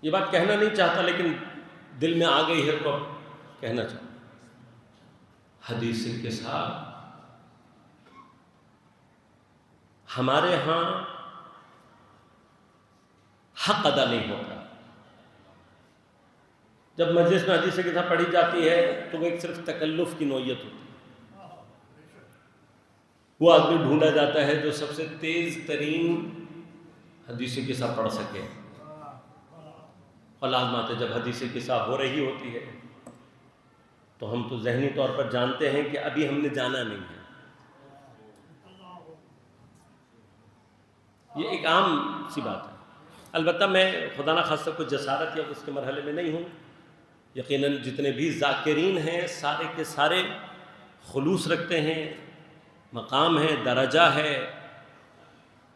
یہ بات کہنا نہیں چاہتا لیکن دل میں آ گئی ہے تو اب کہنا چاہتا. حدیث قصہ ہمارے ہاں حق ادا نہیں ہوتا. جب مجلس میں حدیث قصہ پڑھی جاتی ہے تو وہ ایک صرف تکلف کی نوعیت ہوتی ہے. وہ آدمی ڈھونڈا جاتا ہے جو سب سے تیز ترین حدیث قصہ پڑھ سکے. اور لازمات ہے جب حدیث قصہ ہو رہی ہوتی ہے تو ہم تو ذہنی طور پر جانتے ہیں کہ ابھی ہم نے جانا نہیں ہے. یہ ایک عام سی بات ہے. البتہ میں خدا نخواستہ کوئی جسارت یا اس کے مرحلے میں نہیں ہوں. یقیناً جتنے بھی ذاکرین ہیں سارے کے سارے خلوص رکھتے ہیں، مقام ہے، درجہ ہے،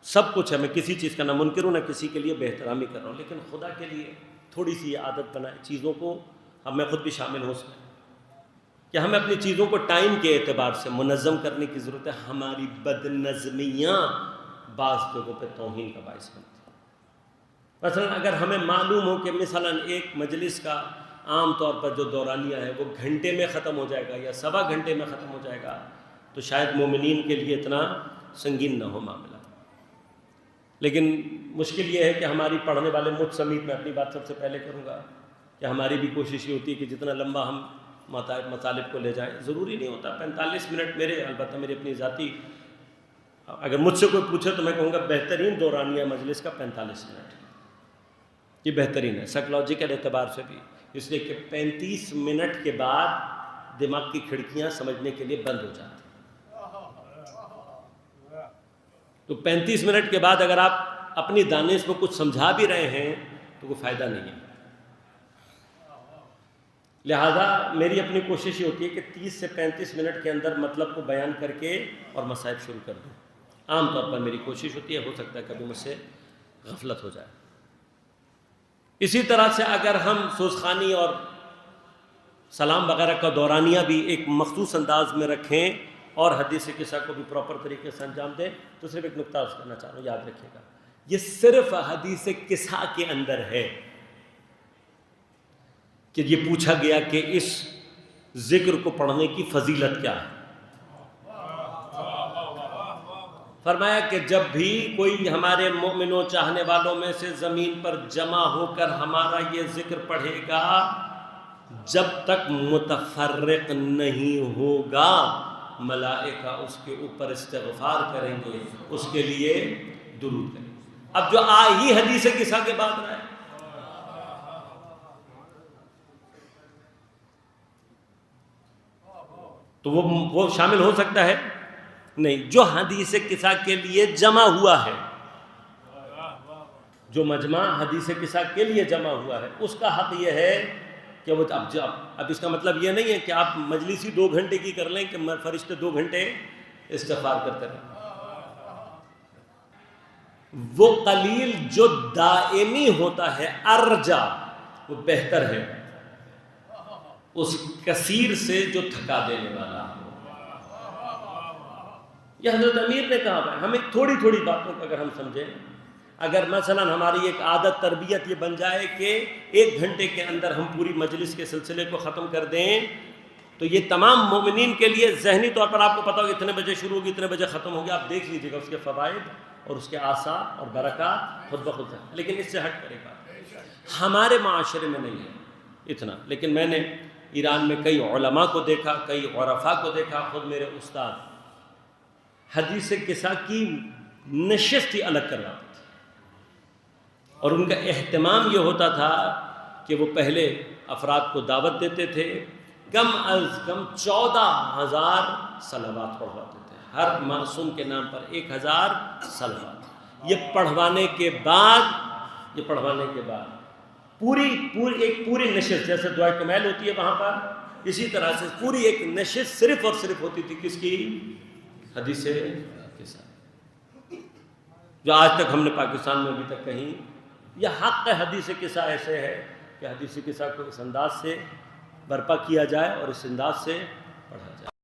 سب کچھ ہے. میں کسی چیز کا نہ منکر ہوں نہ کسی کے لیے بے احترامی کر رہا ہوں، لیکن خدا کے لیے تھوڑی سی یہ عادت بنائے چیزوں کو. اب میں خود بھی شامل ہوں اس میں کہ ہمیں اپنی چیزوں کو ٹائم کے اعتبار سے منظم کرنے کی ضرورت ہے. ہماری بد نظمیاں بعض جگہوں پہ توہین کا باعث بنتی ہیں. مثلا اگر ہمیں معلوم ہو کہ مثلا ایک مجلس کا عام طور پر جو دورانیہ ہے وہ گھنٹے میں ختم ہو جائے گا یا سوا گھنٹے میں ختم ہو جائے گا تو شاید مومنین کے لیے اتنا سنگین نہ ہو معاملہ. لیکن مشکل یہ ہے کہ ہماری پڑھنے والے مجھ سمیت، میں اپنی بات سب سے پہلے کروں گا کہ ہماری بھی کوشش یہ ہوتی ہے کہ جتنا لمبا ہم مطالب کو لے جائیں. ضروری نہیں ہوتا 45 منٹ. البتہ میری اپنی ذاتی، اگر مجھ سے کوئی پوچھے تو میں کہوں گا بہترین دورانیہ مجلس کا 45 منٹ یہ بہترین ہے سائیکلوجیکل اعتبار سے بھی، اس لیے کہ 35 منٹ کے بعد دماغ کی کھڑکیاں سمجھنے کے لیے بند ہو جاتی ہیں. تو 35 منٹ کے بعد اگر آپ اپنی دانش کو کچھ سمجھا بھی رہے ہیں تو کوئی فائدہ نہیں ہے. لہذا میری اپنی کوشش یہ ہوتی ہے کہ 30 سے 35 منٹ کے اندر مطلب کو بیان کر کے اور مسائل شروع کر دوں. عام طور پر میری کوشش ہوتی ہے، ہو سکتا ہے کبھی مجھ سے غفلت ہو جائے. اسی طرح سے اگر ہم سوزخانی اور سلام وغیرہ کا دورانیہ بھی ایک مخصوص انداز میں رکھیں اور حدیث قصہ کو بھی پراپر طریقے سے انجام دیں تو صرف ایک نقطہ عرض کرنا چاہ رہا ہوں، یاد رکھیے گا یہ صرف حدیث قصہ کے اندر ہے کہ یہ پوچھا گیا کہ اس ذکر کو پڑھنے کی فضیلت کیا ہے. فرمایا کہ جب بھی کوئی ہمارے مومنوں چاہنے والوں میں سے زمین پر جمع ہو کر ہمارا یہ ذکر پڑھے گا، جب تک متفرق نہیں ہوگا ملائکہ اس کے اوپر استغفار کریں گے، اس کے لیے درود کریں گے. اب جو ہی حدیث قصہ کے بعد رہا ہے تو وہ شامل ہو سکتا ہے نہیں. جو حدیث قصہ کے لیے جمع ہوا ہے، جو مجمع حدیث قصہ کے لیے جمع ہوا ہے، اس کا حق یہ ہے کہ وہ اب اس کا مطلب یہ نہیں ہے کہ آپ مجلس ہی 2 گھنٹے کی کر لیں کہ فرشتے 2 گھنٹے استغفار کرتے رہیں. وہ قلیل جو دائمی ہوتا ہے ارجا، وہ بہتر ہے اس کثیر سے جو تھکا دینے والا ہے. یہ حضرت امیر نے کہا ہے. ہمیں تھوڑی تھوڑی باتوں کو اگر ہم سمجھیں، اگر مثلا ہماری ایک عادت تربیت یہ بن جائے کہ 1 گھنٹے کے اندر ہم پوری مجلس کے سلسلے کو ختم کر دیں تو یہ تمام مومنین کے لیے ذہنی طور پر آپ کو پتا ہوگا اتنے بجے شروع ہوگی اتنے بجے ختم ہوگی. آپ دیکھ لیجیے گا اس کے فوائد اور اس کے آثار اور برکات خود بخود ہے. لیکن اس سے ہٹ کرے گا ہمارے معاشرے میں نہیں ہے اتنا. لیکن میں نے ایران میں کئی علماء کو دیکھا، کئی عرفاء کو دیکھا، خود میرے استاد حدیث قصہ کی نشست ہی الگ کرواتے تھے اور ان کا اہتمام یہ ہوتا تھا کہ وہ پہلے افراد کو دعوت دیتے تھے، کم از کم 14,000 صلوات پڑھواتے تھے، ہر معصوم کے نام پر 1,000 صلوات. یہ پڑھوانے کے بعد پوری نشست، جیسے دعائے کمیل ہوتی ہے وہاں پر، اسی طرح سے پوری ایک نشست صرف اور صرف ہوتی تھی کس کی؟ حدیث قصہ. جو آج تک ہم نے پاکستان میں ابھی تک کہیں یہ حق حدیث قصہ ایسے ہے کہ حدیث قصہ کو اس انداز سے برپا کیا جائے اور اس انداز سے پڑھا جائے.